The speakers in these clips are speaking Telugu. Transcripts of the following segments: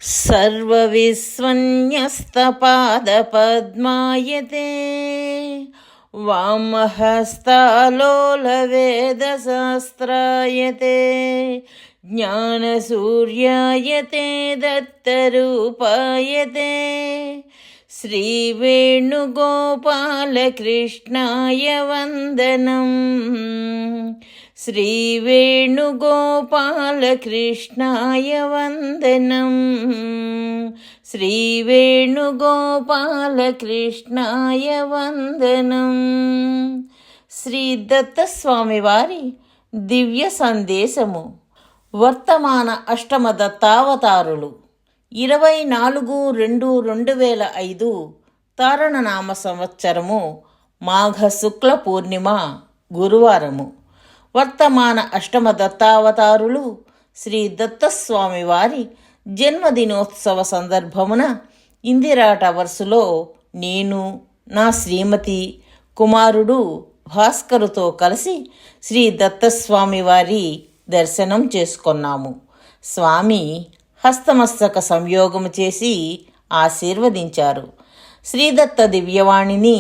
सर्वविस्वन्यस्तपादपद्मायते वामहस्तालोलवेदशास्त्रायते ज्ञानसूर्यायते दत्तरूपायते श्रीवेणुगोपालकृष्णाय वन्दनम् श्रीवेणुगोपालकृष्णाय वन्दनम् श्रीवेणुगोपालकृष्णाय वन्दनम् శ్రీ దత్తస్వామి వారి దివ్య సందేశము. వర్తమాన అష్టమ దత్తావతారులు 24/2/2005 తారణనామ సంవత్సరము మాఘ శుక్ల పూర్ణిమ గురువారము. వర్తమాన అష్టమ దత్తావతారులు శ్రీ దత్తస్వామి వారి జన్మదినోత్సవ సందర్భమున ఇందిరా టవర్సులో నేను, నా శ్రీమతి, కుమారుడు భాస్కరుతో కలిసి శ్రీ దత్తస్వామి వారి దర్శనం చేసుకున్నాము. స్వామి హస్తమస్తక సంయోగము చేసి ఆశీర్వదించారు. శ్రీదత్త దివ్యవాణిని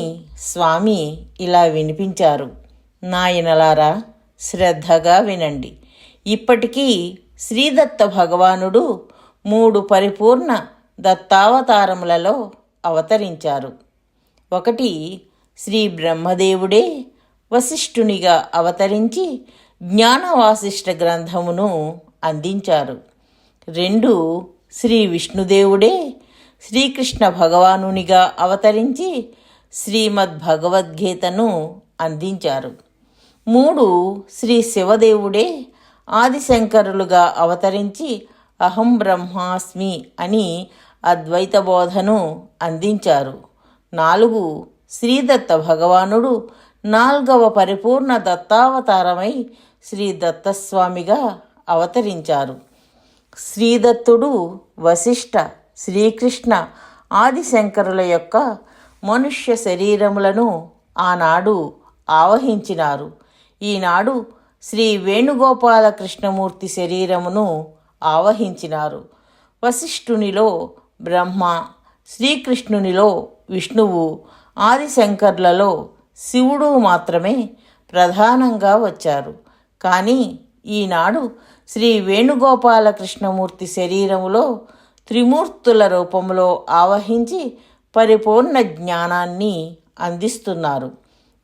స్వామి ఇలా వినిపించారు. నాయనలారా, శ్రద్ధగా వినండి. ఇప్పటికీ శ్రీదత్త భగవానుడు 3 పరిపూర్ణ దత్తావతారములలో అవతరించారు. 1 శ్రీ బ్రహ్మదేవుడే వశిష్ఠునిగా అవతరించి జ్ఞానవాసిష్ఠ గ్రంథమును అందించారు. 2 శ్రీ విష్ణుదేవుడే శ్రీకృష్ణ భగవానునిగా అవతరించి శ్రీమద్భగవద్గీతను అందించారు. 3 శ్రీ శివదేవుడే ఆదిశంకరులుగా అవతరించి అహం బ్రహ్మాస్మి అని అద్వైత బోధను అందించారు. 4 శ్రీదత్త భగవానుడు 4వ పరిపూర్ణ దత్తావతారమై శ్రీ దత్తస్వామిగా అవతరించారు. శ్రీదత్తుడు వశిష్ఠ, శ్రీకృష్ణ, ఆదిశంకరుల యొక్క మనుష్య శరీరములను ఆనాడు ఆవహించినారు. ఈనాడు శ్రీ వేణుగోపాల కృష్ణమూర్తి శరీరమును ఆవహించినారు. వశిష్ఠునిలో బ్రహ్మ, శ్రీకృష్ణునిలో విష్ణువు, ఆదిశంకర్లలో శివుడు మాత్రమే ప్రధానంగా వచ్చారు. కానీ ఈనాడు శ్రీ వేణుగోపాల కృష్ణమూర్తి శరీరములో త్రిమూర్తుల రూపంలో ఆవహించి పరిపూర్ణ జ్ఞానాన్ని అందిస్తున్నారు.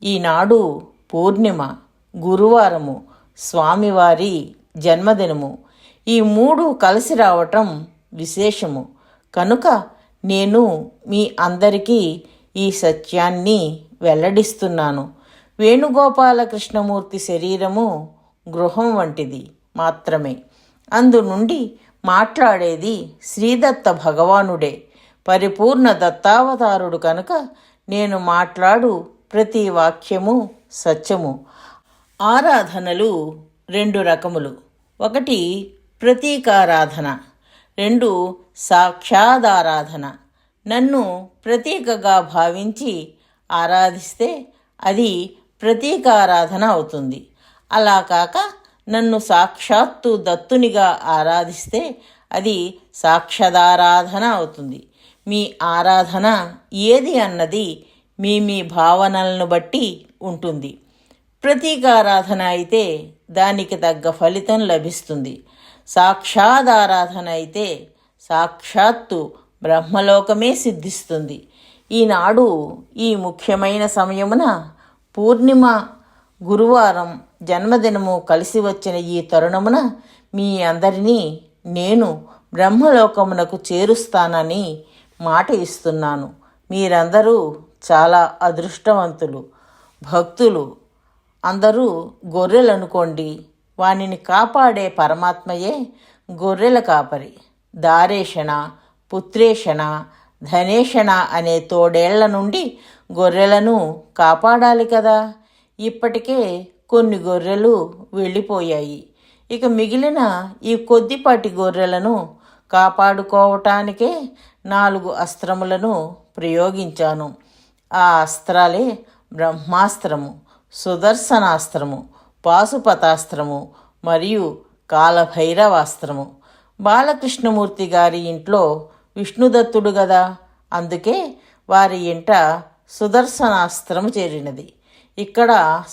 ఈనాడు పూర్ణిమ, గురువారము, స్వామివారి జన్మదినము. ఈ 3 కలిసి రావటం విశేషము. కనుక నేను మీ అందరికీ ఈ సత్యాన్ని వెల్లడిస్తున్నాను. వేణుగోపాల కృష్ణమూర్తి శరీరము గృహం వంటిది మాత్రమే. అందు నుండి మాట్లాడేది శ్రీదత్త భగవానుడే, పరిపూర్ణ దత్తావతారుడు. కనుక నేను మాట్లాడు ప్రతి వాక్యము సత్యము. ఆరాధనలు 2 రకములు. 1 ప్రతీకారాధన, 2 సాక్షాదారాధన. నన్ను ప్రతీకగా భావించి ఆరాధిస్తే అది ప్రతీకారాధన అవుతుంది. అలా కాక నన్ను సాక్షాత్తు దత్తునిగా ఆరాధిస్తే అది సాక్షాదారాధన అవుతుంది. మీ ఆరాధన ఏది అన్నది మీ భావనలను బట్టి ఉంటుంది. ప్రతీకారాధన అయితే దానికి తగ్గ ఫలితం లభిస్తుంది. సాక్షాదారాధన అయితే సాక్షాత్తు బ్రహ్మలోకమే సిద్ధిస్తుంది. ఈనాడు ఈ ముఖ్యమైన సమయమున పూర్ణిమ గురువారం జన్మదినము కలిసి వచ్చిన ఈ తరుణమున మీ అందరినీ నేను బ్రహ్మలోకమునకు చేరుస్తానని మాట ఇస్తున్నాను. మీరందరూ చాలా అదృష్టవంతులు, భక్తులు. అందరూ గొర్రెలనుకోండి. వానిని కాపాడే పరమాత్మయే గొర్రెల కాపరి. దారేషణ, పుత్రేషణ, ధనేషణ అనే తోడేళ్ల నుండి గొర్రెలను కాపాడాలి కదా. ఇప్పటికే కొన్ని గొర్రెలు వెళ్ళిపోయాయి. ఇక మిగిలిన ఈ కొద్దిపాటి గొర్రెలను కాపాడుకోవటానికే 4 అస్త్రములను ప్రయోగించాను. ఆ అస్త్రాలే బ్రహ్మాస్త్రము, సుదర్శనాస్త్రము, పాశుపతాస్త్రము మరియు కాలభైరవాస్త్రము. బాలకృష్ణమూర్తి గారి ఇంట్లో విష్ణుదత్తుడు గదా, అందుకే వారి ఇంట సుదర్శనాస్త్రము చేరినది. ఇక్కడ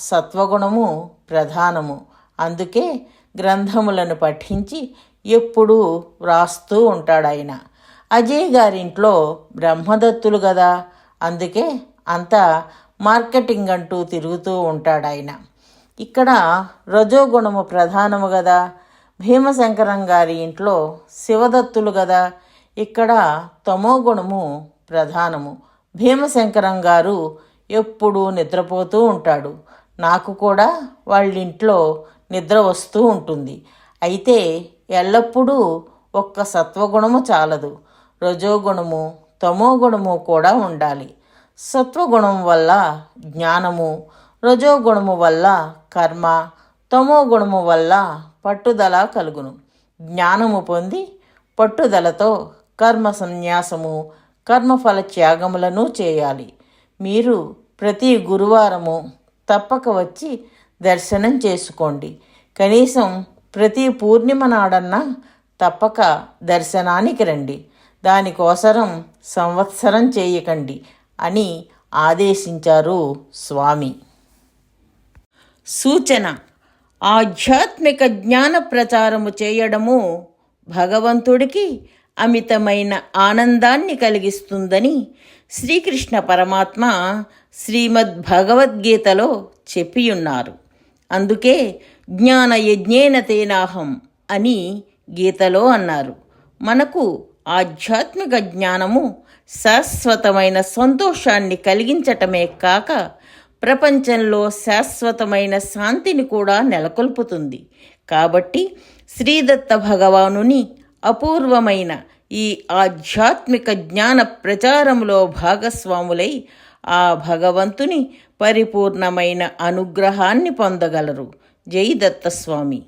సత్వగుణము ప్రధానము, అందుకే గ్రంథములను పఠించి ఎప్పుడూ వ్రాస్తూ ఉంటాడాయన. అజయ్ గారింట్లో బ్రహ్మదత్తులు గదా, అందుకే అంతా మార్కెటింగ్ అంటూ తిరుగుతూ ఉంటాడాయన. ఇక్కడ రజోగుణము ప్రధానము గదా. భీమశంకరం గారి ఇంట్లో శివదత్తులు గదా, ఇక్కడ తమోగుణము ప్రధానము. భీమశంకరం గారు ఎప్పుడూ నిద్రపోతూ ఉంటాడు. నాకు కూడా వాళ్ళింట్లో నిద్ర వస్తూ ఉంటుంది. అయితే ఎల్లప్పుడూ ఒక్క సత్వగుణము చాలదు, రజోగుణము తమోగుణము కూడా ఉండాలి. సత్వగుణం వల్ల జ్ఞానము, రజోగుణము వల్ల కర్మ, తమోగుణము వల్ల పట్టుదల కలుగును. జ్ఞానము పొంది పట్టుదలతో కర్మ సన్యాసము, కర్మఫల త్యాగములను చేయాలి. మీరు ప్రతి గురువారము తప్పక వచ్చి దర్శనం చేసుకోండి. కనీసం ప్రతి పూర్ణిమ నాడన్నా తప్పక దర్శనానికి రండి. దానికోసరం సంవత్సరం చేయకండి అని ఆదేశించారు స్వామి. సూచన: ఆధ్యాత్మిక జ్ఞాన ప్రచారము చేయడము భగవంతుడికి అమితమైన ఆనందాన్ని కలిగిస్తుందని శ్రీకృష్ణ పరమాత్మ శ్రీమద్ భగవద్గీతలో చెప్పియున్నారు. అందుకే జ్ఞాన యజ్ఞేన తేనాహం అని గీతలో అన్నారు. మనకు ఆధ్యాత్మిక జ్ఞానము శాశ్వతమైన సంతోషాన్ని కలిగించటమే కాక ప్రపంచంలో శాశ్వతమైన శాంతిని కూడా నెలకొల్పుతుంది. కాబట్టి శ్రీదత్త భగవానుని అపూర్వమైన ఈ ఆధ్యాత్మిక జ్ఞాన ప్రచారములో భాగస్వాములై ఆ భగవంతుని పరిపూర్ణమైన అనుగ్రహాన్ని పొందగలరు. జై దత్తస్వామి.